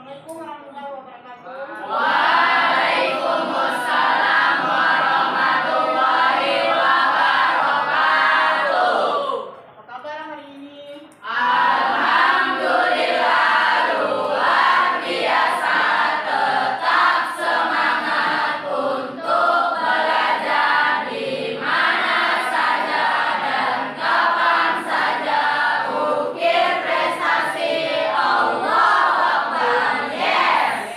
Assalamualaikum warahmatullahi wabarakatuh. Waalaikumsalam warahmatullahi wabarakatuh. Apa kabar hari ini? Alhamdulillah luar biasa, tetap semangat untuk belajar di mana saja dan kapan saja. Ukir prestasi, Allahu Akbar, yes.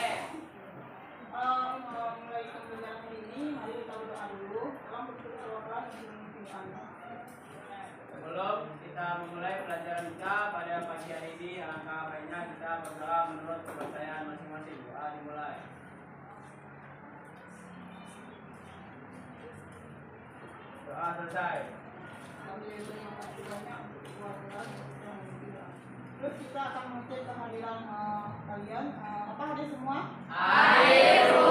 Mulai pembelajaran hari ini, mari kita berdoa dulu. Tolong berdoa Sebelum kita memulai pelajaran kita pada pagi hari ini, alangkah baiknya kita berdoa menurut kepercayaan masing-masing. Doa dimulai. Doa selesai. Terus kita akan mengecek kehadiran kalian. Apa hadir semua? Hadir, Bu.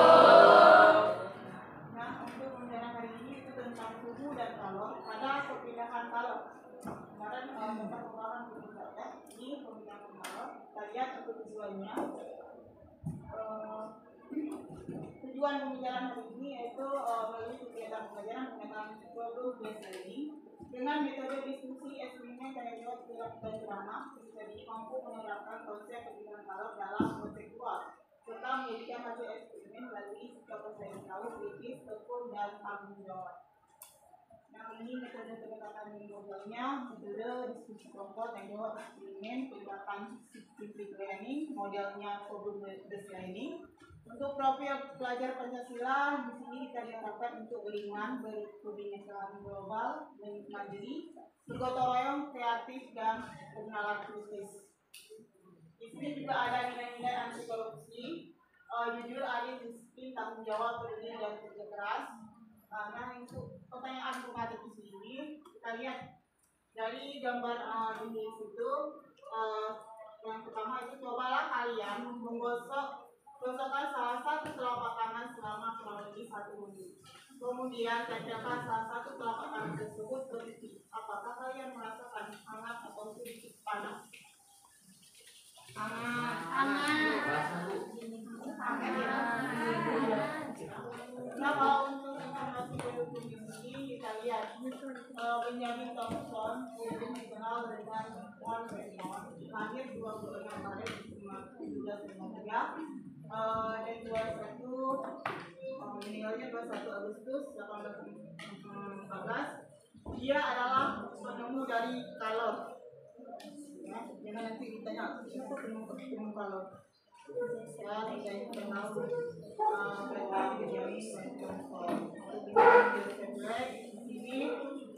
Nah, untuk pembelajaran hari ini itu tentang suhu dan kalor pada perpindahan kalor. Kemarin tentang pembahasan perpindahan. Ini perpindahan kalor. Kita lihat untuk tujuannya. Tujuan pembicaraan hari ini yaitu melalui kegiatan pembelajaran menggunakan problem based learning dengan metode diskusi, eksperimen, tanya jawab, dan ceramah. Jadi mampu menerapkan konsep perpindahan kalor dalam konseptual serta menjadikan hasil eksperimen melalui sikap percaya tahu, kritis, tekun, dan tanggung jawab. Nah, ini metode pendekatan modelnya, metode diskusi kelompok, tanya jawab, eksperimen, pendekatan scientific learning, modelnya problem based learning. Untuk profil pelajar Pancasila di sini kita diharapkan untuk beriman, berkebinekaan global, mandiri, bergotong royong, kreatif, dan bernalar kritis. Di sini juga ada nilai-nilai anti korupsi, jujur, adil, disiplin, tanggung jawab, peduli, dan kerja keras. Nah, untuk pertanyaan formatif di sini kita lihat dari gambar di situ. Yang pertama itu cobalah kalian menggosokkan salah satu telapak tangan selama kurang lebih 1 menit. Kemudian tempelkan salah satu telapak tangan tersebut ke pipi. Apakah kalian merasakan hangat atau sedikit panas? Nah, kalau untuk informasi pendukung ini kita lihat Benjamin Thompson yang dikenal dengan One Raymond lahir 26 Maret 1753 dan 21 meninggalnya 21 Agustus 1814. Dia adalah penemu dari kalor. Ya, jangan nanti ditanya siapa penemu kalor. Ya, saya kenal Benjamin Thompson. Di sini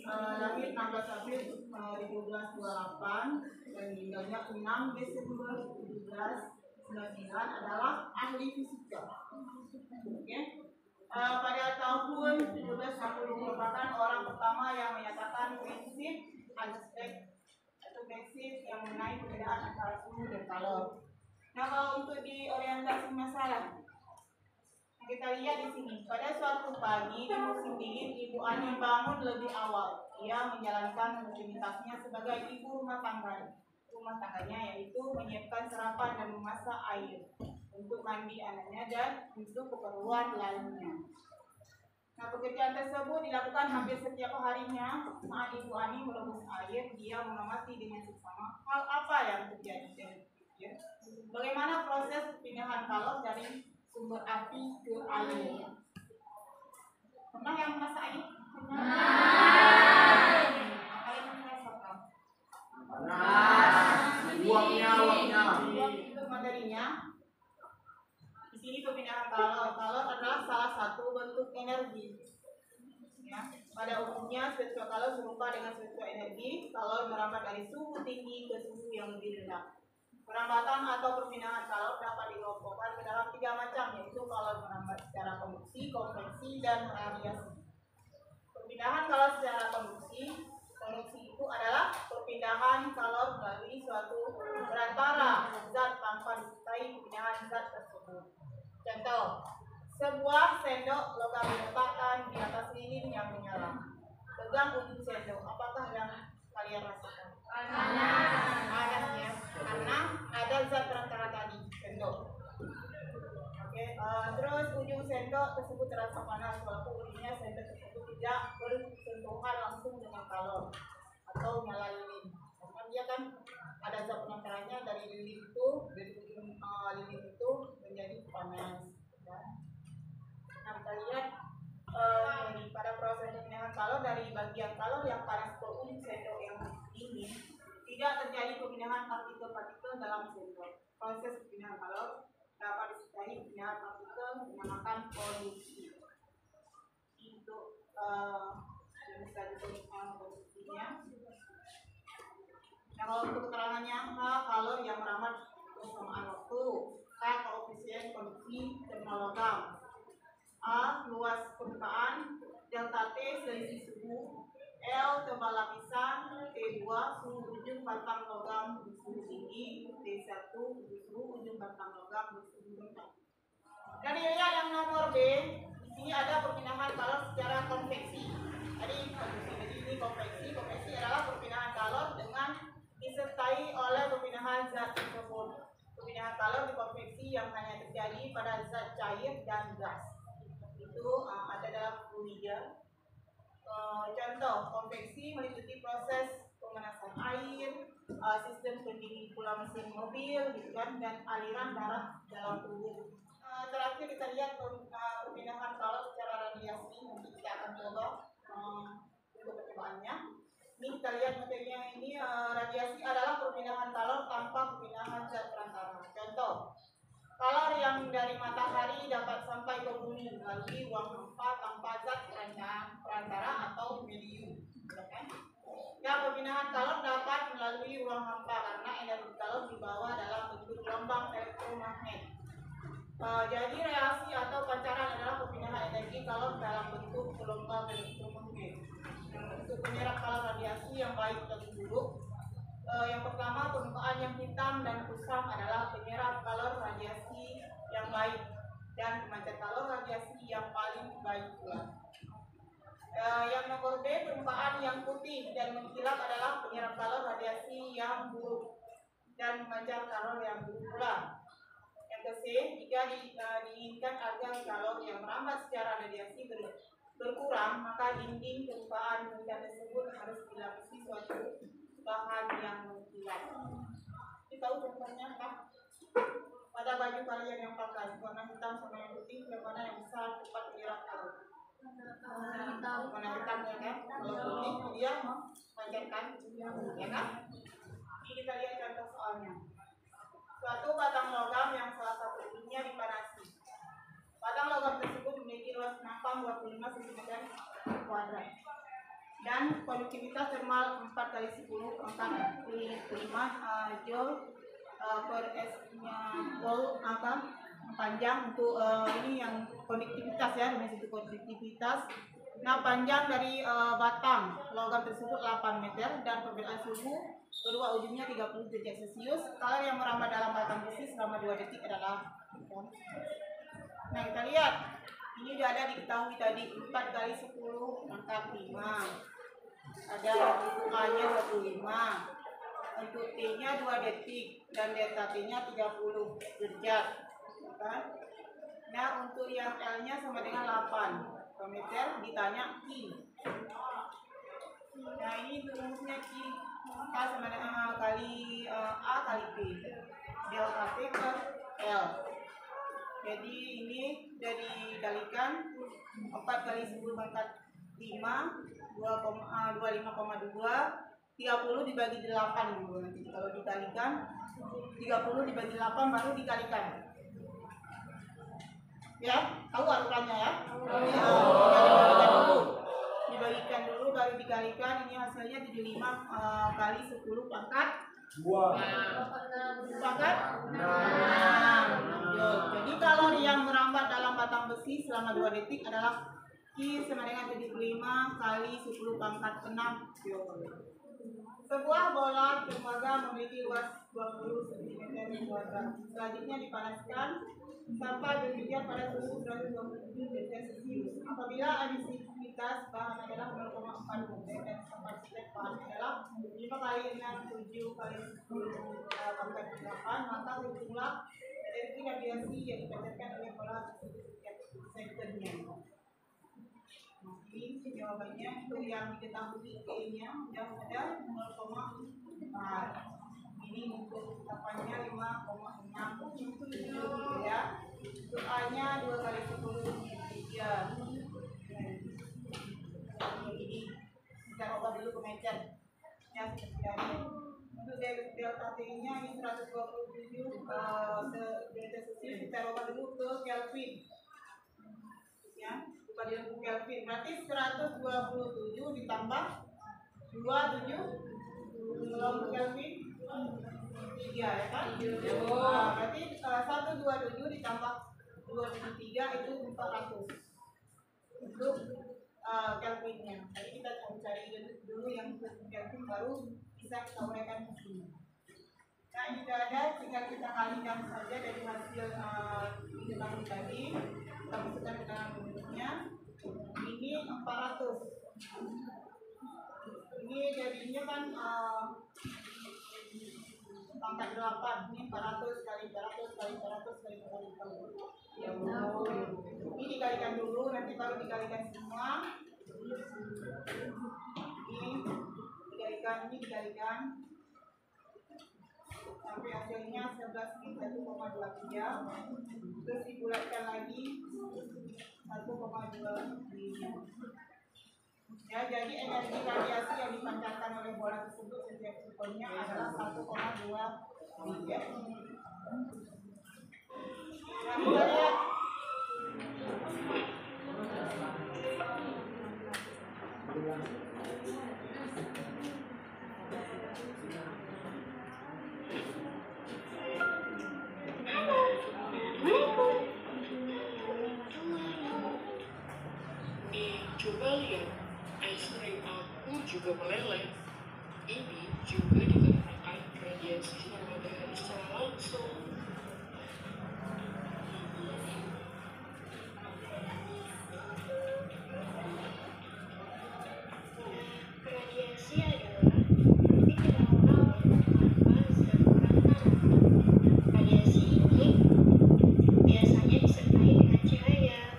lahir 16 April 1728 dan meninggalnya 6 Desember 1799, adalah ahli fisika. Okay. Pada tahun 1760 merupakan orang pertama yang menyatakan prinsip aspek atau prinsip yang mengenai perbedaan antara suhu dan kalor. Nah, kalau untuk di orientasi masalah, kita lihat di sini. Pada suatu pagi di musim dingin, Ibu Ani bangun lebih awal. Ia menjalankan rutinitasnya sebagai ibu rumah tangganya, yaitu menyiapkan sarapan dan memasak air untuk mandi anaknya dan untuk keperluan lainnya. Nah, pekerjaan tersebut dilakukan hampir setiap harinya. Saat Ibu Ani merebus air, dia mengamati dengan seksama hal apa yang terjadi. Bagaimana proses perpindahan kalor dari sumber api ke air? Pernah yang memasak air? Kalian merasakan? Uapnya. Untuk materinya, di sini perpindahan kalor. Kalor adalah salah satu bentuk energi. Ya, pada umumnya spektra kalor serupa dengan spektra energi. Kalor merambat dari suhu tinggi ke suhu yang lebih rendah. Perambatan atau perpindahan kalor dapat dikelompokkan ke dalam 3 macam, yaitu kalor merambat secara konduksi, konveksi, dan radiasi. Perpindahan kalor secara konduksi itu adalah perpindahan kalor dari suatu berantara zat tanpa disertai perpindahan zat tersebut. Contoh, sebuah sendok logam diletakkan di atas lilin yang menyala. Pegang ujung sendok, apakah yang kalian rasakan? Panas ya, karena ada zat perantara tadi, sendok. sendok tersebut terasa panas walaupun ujungnya sendok tersebut tidak bersentuhan langsung dengan kalor atau nyala lilin. Karena dia kan ada zat penangkarannya dari lilin itu, dari ujung lilin itu menjadi panas. Ya. Nah, kita lihat pada proses pemindahan kalor dari bagian kalor yang panas ke ujung sendok yang dingin, tidak terjadi pemindahan partikel-partikel dalam sendok. Proses pemindahan kalor dapat disertai pemindahan partikel dinamakan konduksi. Untuk yang bisa ditemukan konduksinya. Nah, kalau untuk keterangannya, kalor yang merambat persamaan waktu, K koefisien konduksi termal logam, A luas permukaan, delta T selisih suhu, L tebal lapisan, T2 suhu ujung batang logam bersuhu tinggi, T1 suhu ujung batang logam bersuhu rendah. Dan dilihat yang nomor B, di sini ada perpindahan kalor secara konveksi. Jadi ini konveksi adalah perpindahan kalor dengan disertai oleh perpindahan zat tersebut. Perpindahan kalor di konveksi yang hanya terjadi pada zat cair dan gas. Itu ada dalam fluida. Contoh konveksi meliputi proses pemanasan air, sistem pendingin pula mesin mobil, gitu kan, dan aliran darah dalam tubuh. Terakhir kita lihat perpindahan kalor secara radiasi. Nanti kita akan coba untuk percobaannya. Ini kita lihat materinya ini, radiasi adalah perpindahan kalor tanpa perpindahan zat perantara. Contoh, kalor yang dari matahari dapat sampai ke bumi melalui ruang hampa tanpa zat perantara atau medium. Ya, perpindahan kalor dapat melalui ruang hampa karena energi kalor dibawa dalam bentuk gelombang elektromagnet. Jadi reaksi atau pancaran adalah perpindahan energi kalor dalam bentuk gelombang elektromagnet. Untuk penyerap kalor radiasi yang baik dan buruk, yang pertama, permukaan yang hitam dan kusam adalah penyerap kalor radiasi yang baik, dan pemancar kalor radiasi yang paling baik pula. Yang nomor B, permukaan yang putih dan mengkilap adalah penyerap kalor radiasi yang buruk dan pemancar kalor yang buruk pula. Yang ke C, jika diinginkan agar kalor yang merambat secara radiasi berkurang, maka dinding permukaan benda tersebut harus dilapisi suatu bahan yang mengkilap. Kita tahu contohnya apa? Pada baju kalian yang pakai warna hitam sama yang putih, yang mana yang bisa cepat menyerap kalor? Warna hitam, ya kan? Kalau putih dia memancarkan, ya kan? Ini kita lihat contoh soalnya. Suatu batang logam yang salah satu ujungnya dipanasi. Batang logam tersebut memiliki luas nampang 25 cm kuadrat dan konduktivitas termal 4 kali 10 angka 5 joule per S-nya volt angka panjang. Untuk ini yang konduktivitas, ya, di situ konduktivitas. Nah, panjang dari batang logam tersebut 8 meter dan perbedaan suhu kedua ujungnya 30 derajat Celcius. Kalor yang merambat dalam batang besi selama 2 detik adalah. Nah, kita lihat. Ini sudah ada diketahui tadi 4 kali 10 pangkat 5. Ada untuk A-nya 25. Untuk T-nya 2 detik dan delta T-nya 30 derajat. Kan? Nah, untuk yang L-nya sama dengan 8 meter, ditanya Q. Nah, ini untuk rumusnya Q. K sama dengan kali A kali P. Delta T per L. Jadi ini sudah dikalikan 4 kali 10 pangkat 5, 25,2, 30 dibagi 8 dulu. Nanti kalau dikalikan 30 dibagi 8 baru dikalikan. Ya, tahu aturannya, ya? Dibagikan dulu baru dikalikan. Ini hasilnya 75 kali 10 pangkat 2. Pangkat 6. Jadi kalor yang merambat dalam batang besi selama 2 detik adalah Q sama dengan 75 kali 10 pangkat 6 joule. Sebuah bola tembaga memiliki luas 20 cm kuadrat. Selanjutnya dipanaskan sampai berpijak pada suhu 127 derajat Celcius. Apabila emisivitas bahan adalah 0,4 meter dan kapasitas bahan adalah 5 kali 6 7 kali 10 pangkat 8, maka berjumlah energi radiasi yang dipancarkan oleh bola tersebut setiap secondnya. Jadi jawabannya untuk yang diketahui E-nya yang ada 0,4. Ini untuk tahapannya 5,6 ya. Untuk A-nya 2 kali 10 3. Ini kita ubah dulu ke meter. Ya, seperti tadi. Untuk delta T-nya ini 127 delta Celsius kita ubah dulu ke Kelvin. Ya, ubah dulu ke Kelvin. Berarti 127 ditambah 27 kalau Kelvin 3 ya kan? Nah, berarti 127 ditambah 273 itu 400 untuk Kelvinnya. Jadi kita cari dulu yang Kelvin baru bisa kita uraikan di sini. Nah, ini sudah ada, tinggal kita kalikan saja dari hasil diketahui tadi. Kita masukkan ke dalam rumusnya. Ini 400. Ini jadinya kan pangkat 8. Ini 400 kali 400 kali 400 kali 400. Ya, ini dikalikan dulu, nanti baru dikalikan semua. Ini dikalikan sampai hasilnya 11,1,23. Terus dibulatkan lagi 1,25. Ya, jadi energi radiasi yang dipancarkan oleh bola tersebut setiap sekunnya adalah 1,2 giga. Nah, kita lihat. Coba lihat, es krim aku juga meleleh. Ini juga dikarenakan radiasi sinar matahari secara langsung. Radiasi adalah titik terang tanpa zat panas. Radiasi ini biasanya disertai dengan cahaya.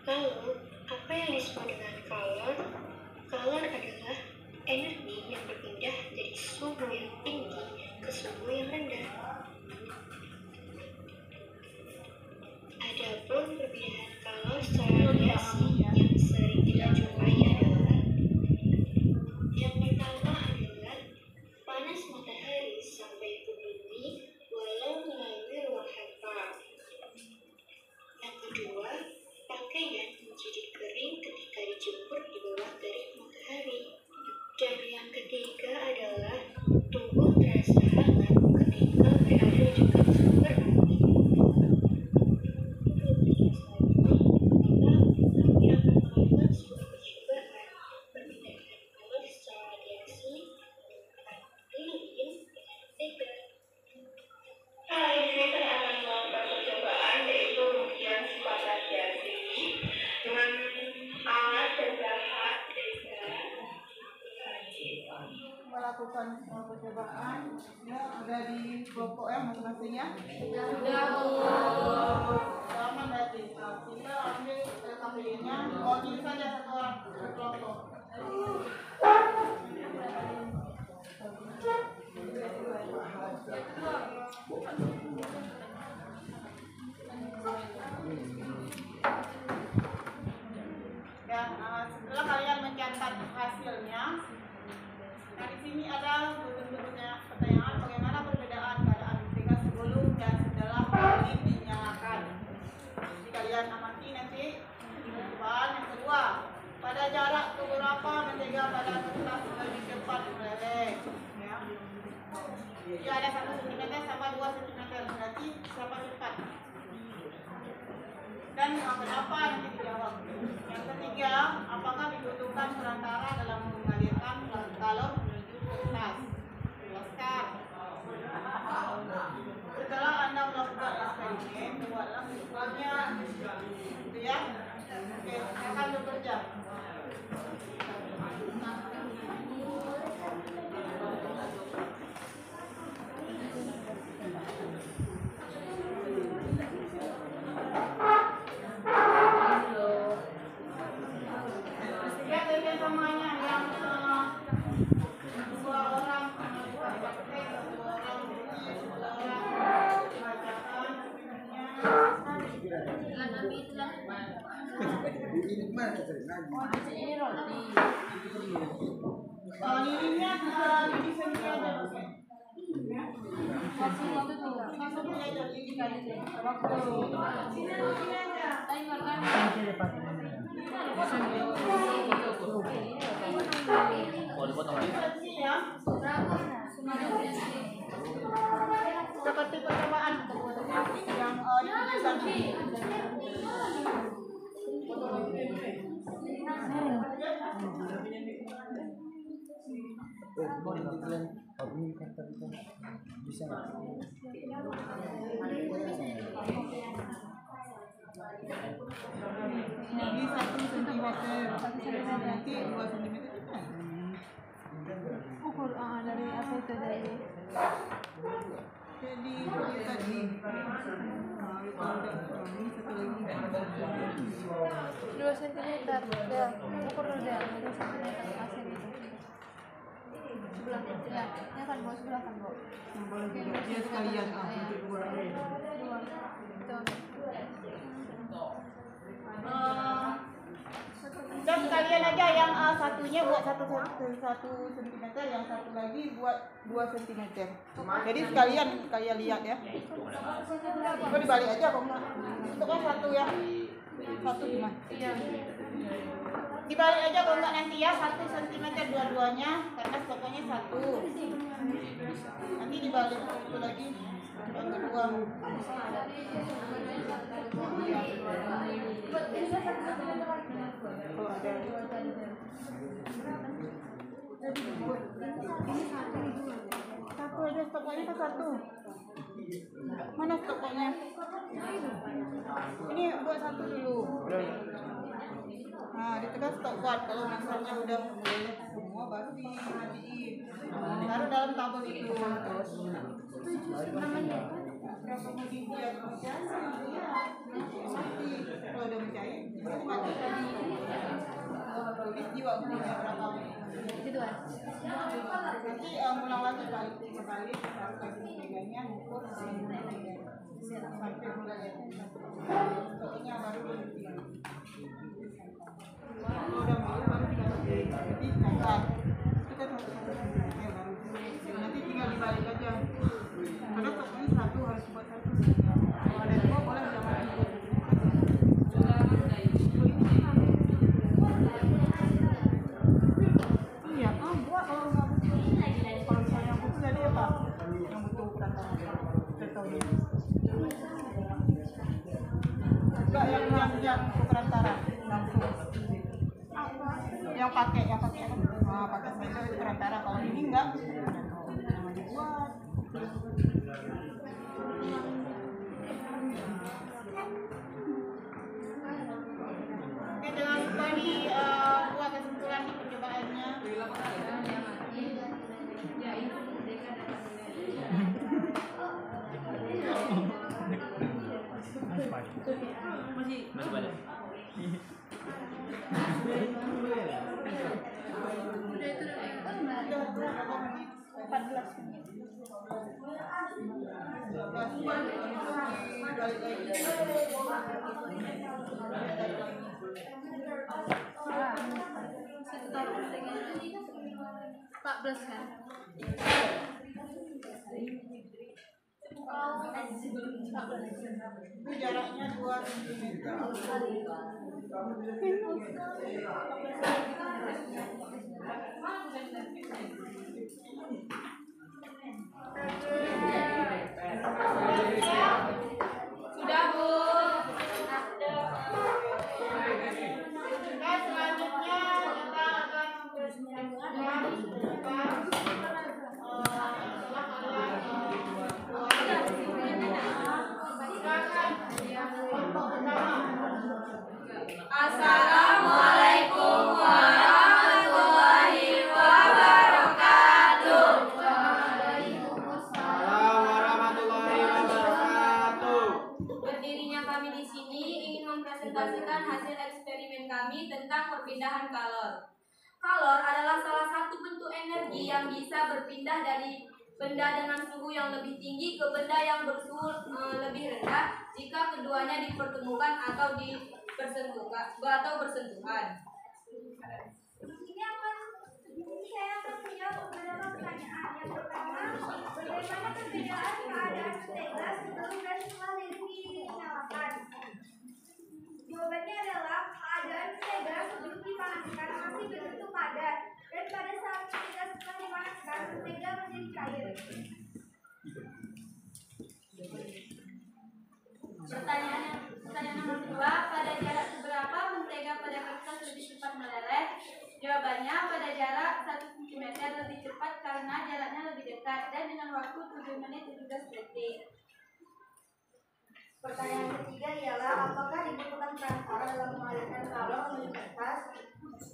Lalu, apa yang disebut dengan color? Color adalah energi yang berpindah dari suhu yang tinggi ke suhu yang rendah. Adapun perbedaan color secara radiasi yang sering kita jumpai adalah yang pertama adalah panas matahari sampai ke bumi walau melalui ruang hampa. Yang kedua, pakaian menjadi kering ketika dijemur di bawah terik matahari. Dan yang ketiga adalah tubuh terasa hangat ketika berada di dekat sumber api. Kami akan melakukan sebuah percobaan membedakan color secara radiasi dengan lilin dengan mentega. Kali ini saya akan melakukan percobaan yaitu pengujian sifat radiasi dengan alat pembahat Melakukan percobaan ya, ada di kelompok ya masing-masing ya. Sudah, Bu. Selamat berarti. Kita ambil KPI-nya. Oh, ini saja satu orang kelompok. Dan setelah kalian mencatat hasilnya, nah di sini ada berikutnya pertanyaan bagaimana perbedaan keadaan mentega sebelum dan setelah lilin dinyalakan. Jadi kalian amati nanti di depan. Yang kedua, pada jarak berapa mentega pada kertas lebih cepat meleleh. Ya. Jadi ada 1 cm sama 2 cm, berarti siapa cepat? Dan kenapa nanti dijawab. Yang ketiga, apakah dibutuhkan perantara dalam mengalirkan galon menuju kertas? Jelaskan. Setelah Anda melakukan eksperimen, buatlah kesimpulannya. Gitu ya. Oke, akan bekerja. Ini roti. Lilinnya lidi sendiri aja pakai. Masih waktu tuh. Langsung aja lidi Waktu. sini aja. Timer kan. Ya. Seperti percobaan yang dipesan. Bisa nggak? Ini 1 cm, nanti 2 cm. Ukur dari apa itu dari? Jadi tadi. Ini satu lagi. 2 cm. Ya, ukur udah 2 cm kasih gitu. Sebelah ya, ya kan bos sebelah kan bos. Yang boleh juga. Dia sekalian untuk dua. Dua. Itu. Dan sekalian aja yang satunya buat 1 cm, yang satu lagi buat 2 cm. Jadi sekalian kalian lihat ya. Coba dibalik aja kok enggak. Itu kan satu ya. Satu gimana? Iya. Dibalik aja kok enggak nanti ya 1 cm dua-duanya karena stoknya 1. Nanti dibalik itu lagi yang kedua. Oh, ada. Satu aja stoknya ke 1. Mana stoknya? Ini buat 1 dulu. Nah, ditekan stok kuat. Kalau misalnya udah boleh semua baru dimatiin. Taruh dalam tabel itu. Namanya Berapa mau dibuat mati? Kalau udah mencair, itu mati lagi. Tulis jiwa umurnya berapa? gitu kan. Nanti ulang lagi balik taruh kasih pegangnya ukur sampai mulai stoknya baru berhenti. Kalau udah mulai baru dikasih jadi kakak kita baru nanti tinggal dibalik aja. Karena stoknya 1 harus buat 1. Kalau ada 2 boleh jangan ikut. Iya, buat kalau nggak butuh. Kalau misalnya yang butuh jadi apa? Yang butuh perantara. Enggak yang perantara langsung. Yang pakai apa? Pakai saja itu perantara. Kalau ini enggak, jangan dibuat. Oke, jangan lupa buat kesimpulan di percobaannya. Masih banyak. Pak plus kan. Itu jaraknya 2 cm. Sudah Bu. Selanjutnya kita akan Assalamualaikum warahmatullahi wabarakatuh. Warahmatullahi wabarakatuh. Berdirinya kami di sini ingin mempresentasikan hasil eksperimen kami tentang perpindahan kalor. Kalor adalah salah satu bentuk energi yang bisa berpindah dari benda dengan suhu yang lebih tinggi ke benda yang bersuhu lebih rendah jika keduanya dipertemukan atau bersentuhan. Saya akan menjawab beberapa pertanyaan. Yang pertama, bagaimana perbedaan keadaan mentega sebelum dan setelah lilin dinyalakan? Jawabannya adalah keadaan mentega sebelum dipanaskan masih berbentuk padat, dan pada saat mentega setelah dipanaskan mentega menjadi cair. Pertanyaan nomor 2, pada jarak seberapa mentega pada kertas lebih cepat meleleh? Jawabannya pada jarak 1 cm lebih cepat karena jaraknya lebih dekat dan dengan waktu 7 menit 17 detik. Pertanyaan ketiga ialah apakah dibutuhkan perantara dalam mengalirkan kalor menuju kertas?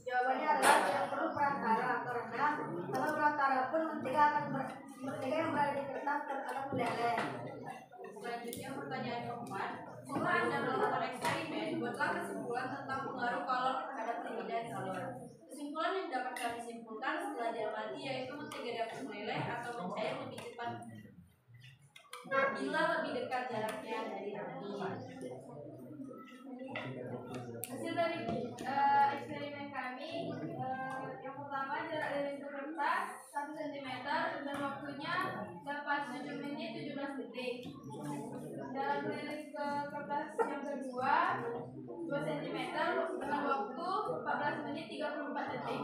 Jawabannya adalah tidak perlu perantara karena kalau perantara pun mentega yang berada di kertas akan meleleh. Selanjutnya pertanyaan keempat, setelah Anda melakukan eksperimen, buatlah kesimpulan tentang pengaruh kalor terhadap tinggi dan kalor. Kesimpulan yang dapat kami simpulkan setelah diamati yaitu mentega dapat meleleh atau mencair lebih cepat bila lebih dekat jaraknya dari api. Hasil dari eksperimen kami, yang pertama jarak lilin ke kertas 1 cm dan waktunya dapat 7 menit 17 detik. Jarak lilin ke kertas yang kedua 2 cm dengan waktu 14 menit 34 detik.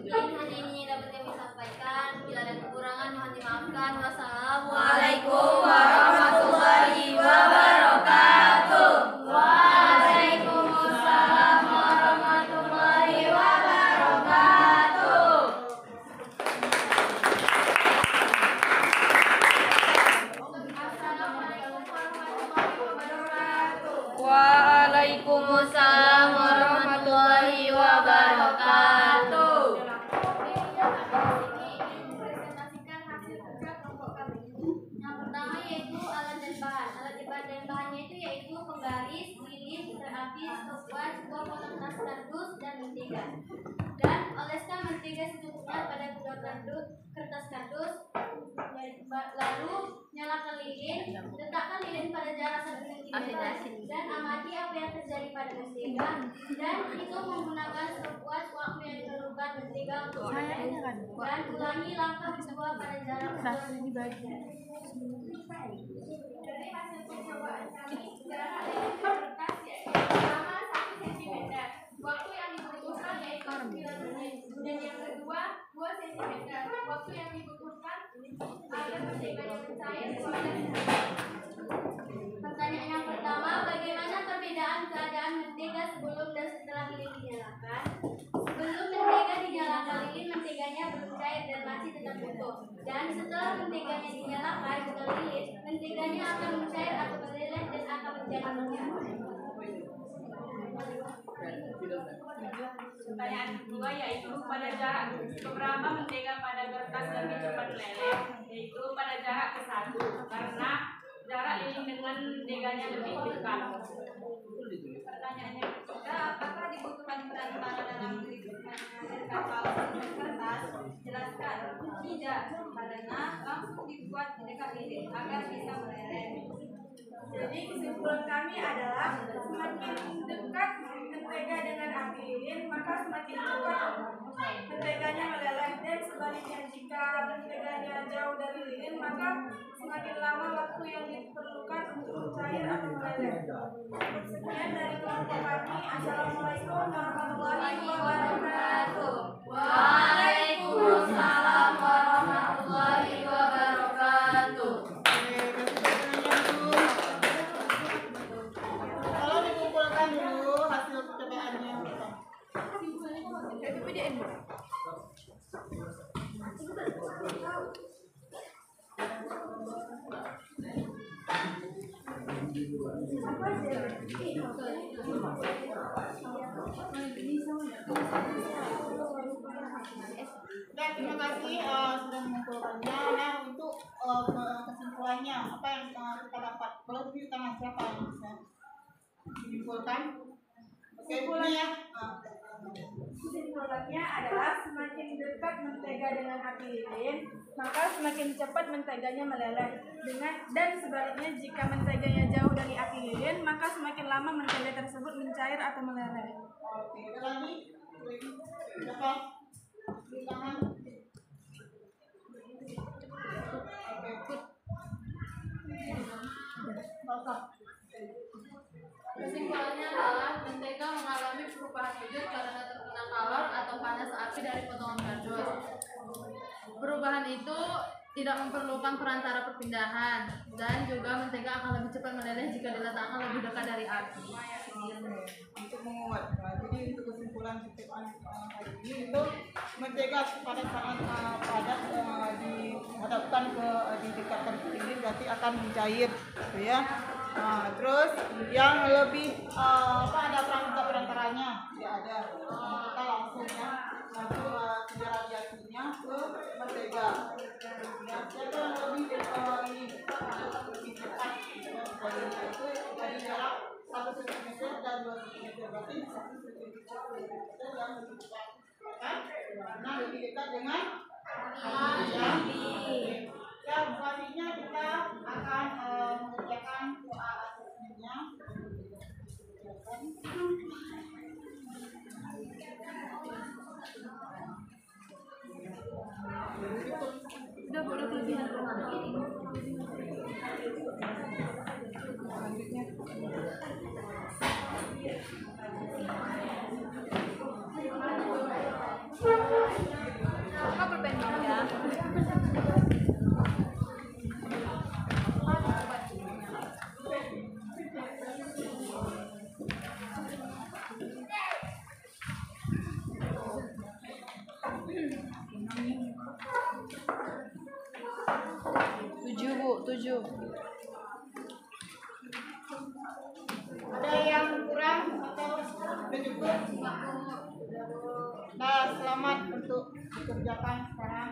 Hanya ini dapat kami sampaikan. Bila ada kekurangan mohon dimaafkan. Wassalamualaikum warahmatullahi wabarakatuh. Waalaikumsalam warahmatullahi wabarakatuh. Assalamualaikum warahmatullahi wabarakatuh. Waalaikumsalam warahmatullahi wabarakatuh. Presentasikan hasil kerja kelompok kami. Yang pertama yaitu alat dan bahan. Alat dan bahannya itu yaitu penggaris, lilin, terapi, stopwatch, potong tas kardus, dan mentega. Dan oleskan mentega secukupnya pada kedua kertas kardus. Lalu nyalakan lilin, letakkan lilin pada jarak 1 cm dan amati apa yang terjadi pada mentega. Dan itu menggunakan stopwatch waktu yang diperlukan mentega untuk meleleh. Dan ulangi langkah kedua pada jarak 2 cm. Dari hasil percobaan kami, jarak lilin ke kertas yaitu pertama 1 cm. Waktu yang dibutuhkan yaitu 9 menit. Dan yang kedua 2 cm. Waktu yang dibutuhkan agar menteganya mencair 12 menit. Pertanyaan yang pertama, bagaimana perbedaan keadaan mentega sebelum dan setelah lilin dinyalakan? Sebelum mentega dinyalakan lilin, menteganya belum cair dan masih tetap utuh. Dan setelah menteganya dinyalakan dengan lilin, menteganya akan mencair atau meleleh dan akan menjadi minyak. Pertanyaan kedua yaitu pada jarak seberapa mentega pada kertas lebih cepat meleleh, yaitu pada jarak ke-1 karena jarak lilin dengan menteganya lebih dekat. Pertanyaan yang ketiga, apakah dibutuhkan perantara dalam menghasilkan kalor dengan kertas? Jelaskan. Tidak, karena langsung dibuat di dekat lilin agar bisa meleleh. Jadi kesimpulan kami adalah semakin dekat mentega dengan api lilin maka semakin cepat menteganya meleleh, dan sebaliknya jika menteganya jauh dari lilin maka semakin lama waktu yang diperlukan untuk mencair atau meleleh. Sekian dari kelompok kami. Assalamualaikum warahmatullahi wabarakatuh. Waalaikumsalam warahmatullahi wabarakatuh. Kalau dikumpulkan dulu hasil percobaannya. Nah, terima kasih sudah mengumpulkannya. Nah, untuk kesimpulannya, apa yang kita dapat? Boleh di tangan siapa yang bisa dikumpulkan? Oke, ini ya. Akibatnya adalah semakin dekat mentega dengan api lilin, maka semakin cepat menteganya meleleh. Dan sebaliknya, jika menteganya jauh dari api lilin, maka semakin lama mentega tersebut mencair atau meleleh. Oke, ada lagi? Berapa? Di tangan. Oke. Bapak. Kesimpulannya adalah mentega mengalami perubahan wujud karena terkena kalor atau panas api dari potongan kardus. Perubahan itu tidak memerlukan perantara perpindahan dan juga mentega akan lebih cepat meleleh jika diletakkan lebih dekat dari api. Untuk menguat. Nah, jadi untuk kesimpulan hari ini itu mentega pada saat padat dihadapkan ke didekatkan ke lilin berarti akan mencair, gitu ya. Nah, terus yang lebih ada perantaranya tidak ada. Kita langsung tidak radiasinya ke mentega. Ya, siapa yang lebih lebih cepat itu dari jarak 1 cm dan 2 cm, berarti 1 cm yang lebih cepat, kan? Karena lebih dekat dengan api. Ya, selanjutnya kita akan mengerjakan doa asesmennya. Udah boleh kelebihan Kok berpendek ya? Tujuh. Ada yang kurang atau sudah cukup? Nah, selamat untuk dikerjakan sekarang.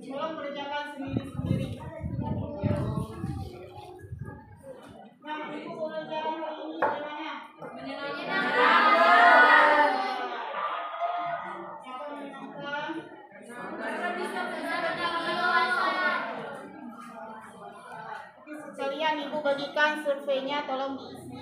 Tolong kerjakan sendiri-sendiri. Nah, ibu pelajaran hari ini bagaimana? menyenangkan. Siapa menyenangkan? Sekalian ibu bagikan surveinya, tolong diisi.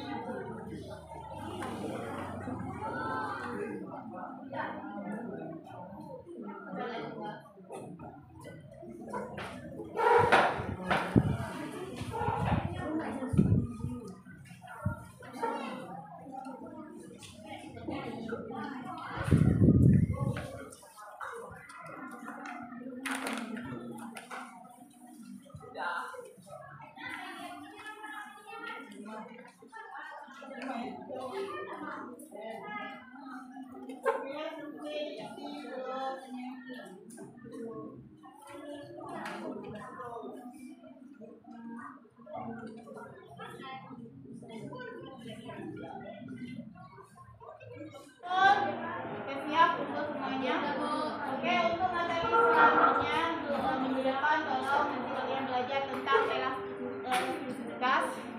Siap untuk semuanya? Oke, untuk materi selanjutnya minggu depan tolong nanti kalian belajar tentang elastisitas.